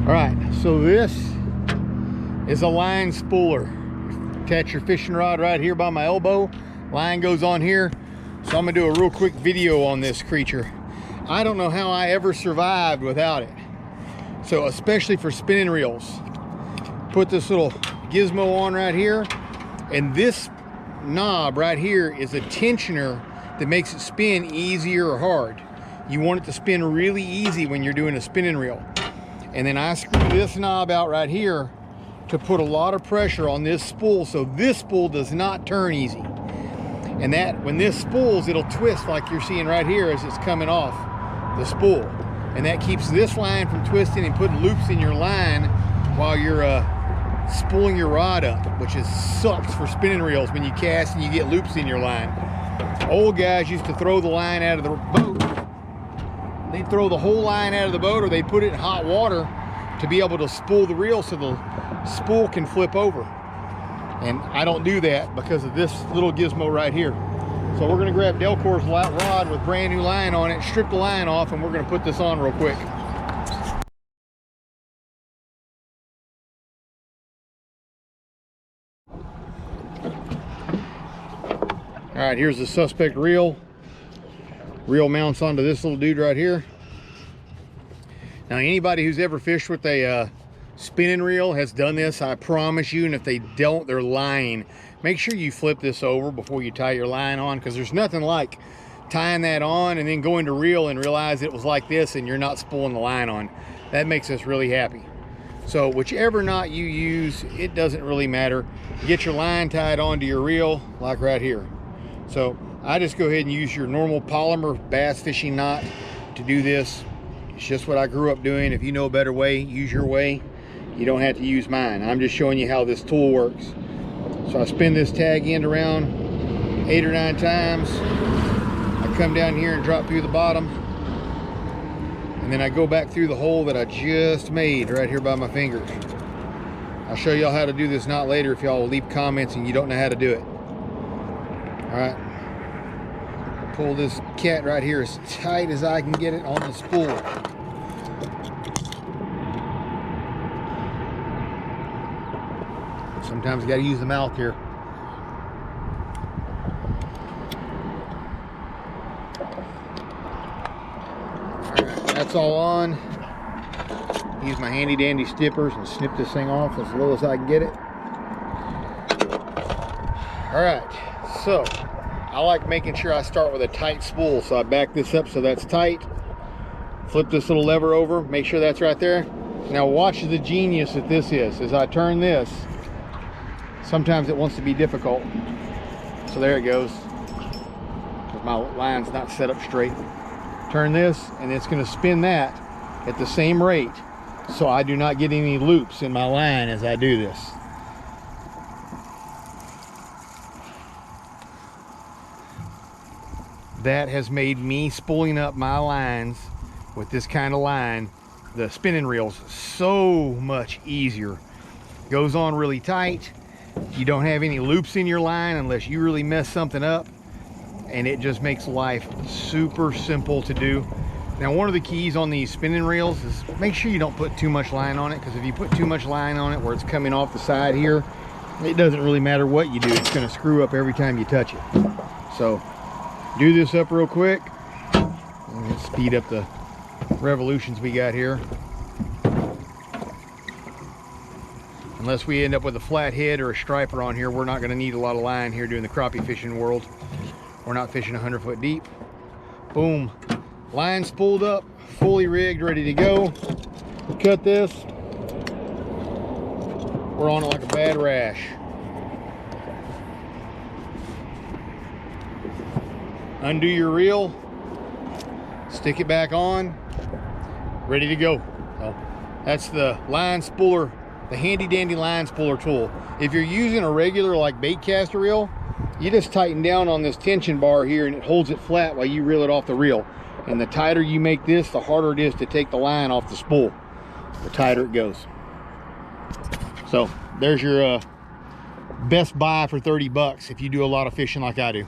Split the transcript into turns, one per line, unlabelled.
All right, so this is a line spooler. Attach your fishing rod right here by my elbow. Line goes on here. So I'm gonna do a real quick video on this creature. I don't know how I ever survived without it. So especially for spinning reels. Put this little gizmo on right here, and this knob right here is a tensioner that makes it spin easier or hard. You want it to spin really easy when you're doing a spinning reel. And then I screw this knob out right here to put a lot of pressure on this spool so this spool does not turn easy. And that when this spools, it'll twist like you're seeing right here as it's coming off the spool. And that keeps this line from twisting and putting loops in your line while you're spooling your rod up, which sucks for spinning reels when you cast and you get loops in your line. Old guys used to throw the line out of the boat. They'd throw the whole line out of the boat, or they'd put it in hot water to be able to spool the reel so the spool can flip over. And I don't do that because of this little gizmo right here. So we're gonna grab Delcor's rod with brand new line on it, strip the line off, and we're gonna put this on real quick. All right, here's the suspect reel. Reel mounts onto this little dude right here. Now, anybody who's ever fished with a spinning reel has done this, I promise you, and if they don't, they're lying. Make sure you flip this over before you tie your line on, because there's nothing like tying that on and then going to reel and realize it was like this and you're not spooling the line on. That makes us really happy. So whichever knot you use, it doesn't really matter. Get your line tied onto your reel like right here. So I just go ahead and use your normal polymer bass fishing knot to do this. It's just what I grew up doing. If you know a better way, use your way. You don't have to use mine. I'm just showing you how this tool works. So I spin this tag end around 8 or 9 times. I come down here and drop through the bottom. And then I go back through the hole that I just made right here by my fingers. I'll show y'all how to do this knot later if y'all will leave comments and you don't know how to do it. All right. Pull this cat right here as tight as I can get it on the spool. Sometimes you got to use the mouth here. All right, that's all on. Use my handy dandy snippers and snip this thing off as low as I can get it. All right, so I like making sure I start with a tight spool, so I back this up so that's tight. Flip this little lever over, make sure that's right there. Now watch the genius that this is. As I turn this, sometimes it wants to be difficult. So there it goes. My line's not set up straight. Turn this, and it's going to spin that at the same rate, so I do not get any loops in my line as I do this. That has made me spooling up my lines with this kind of line, the spinning reels, so much easier. Goes on really tight. You don't have any loops in your line unless you really mess something up, and it just makes life super simple to do. Now, one of the keys on these spinning reels is make sure you don't put too much line on it, because if you put too much line on it where it's coming off the side here, it doesn't really matter what you do, it's going to screw up every time you touch it. So do this up real quick and speed up the revolutions we got here. Unless we end up with a flat head or a striper on here, we're not going to need a lot of line here doing the crappie fishing world. We're not fishing 100 foot deep. Boom, line spooled up, fully rigged, ready to go. Cut this. We're on it like a bad rash. Undo your reel, stick it back on, ready to go. So that's the line spooler, the handy dandy line spooler tool. If you're using a regular like bait caster reel, you just tighten down on this tension bar here and it holds it flat while you reel it off the reel. And the tighter you make this, the harder it is to take the line off the spool. The tighter it goes. So there's your best buy for 30 bucks if you do a lot of fishing like I do.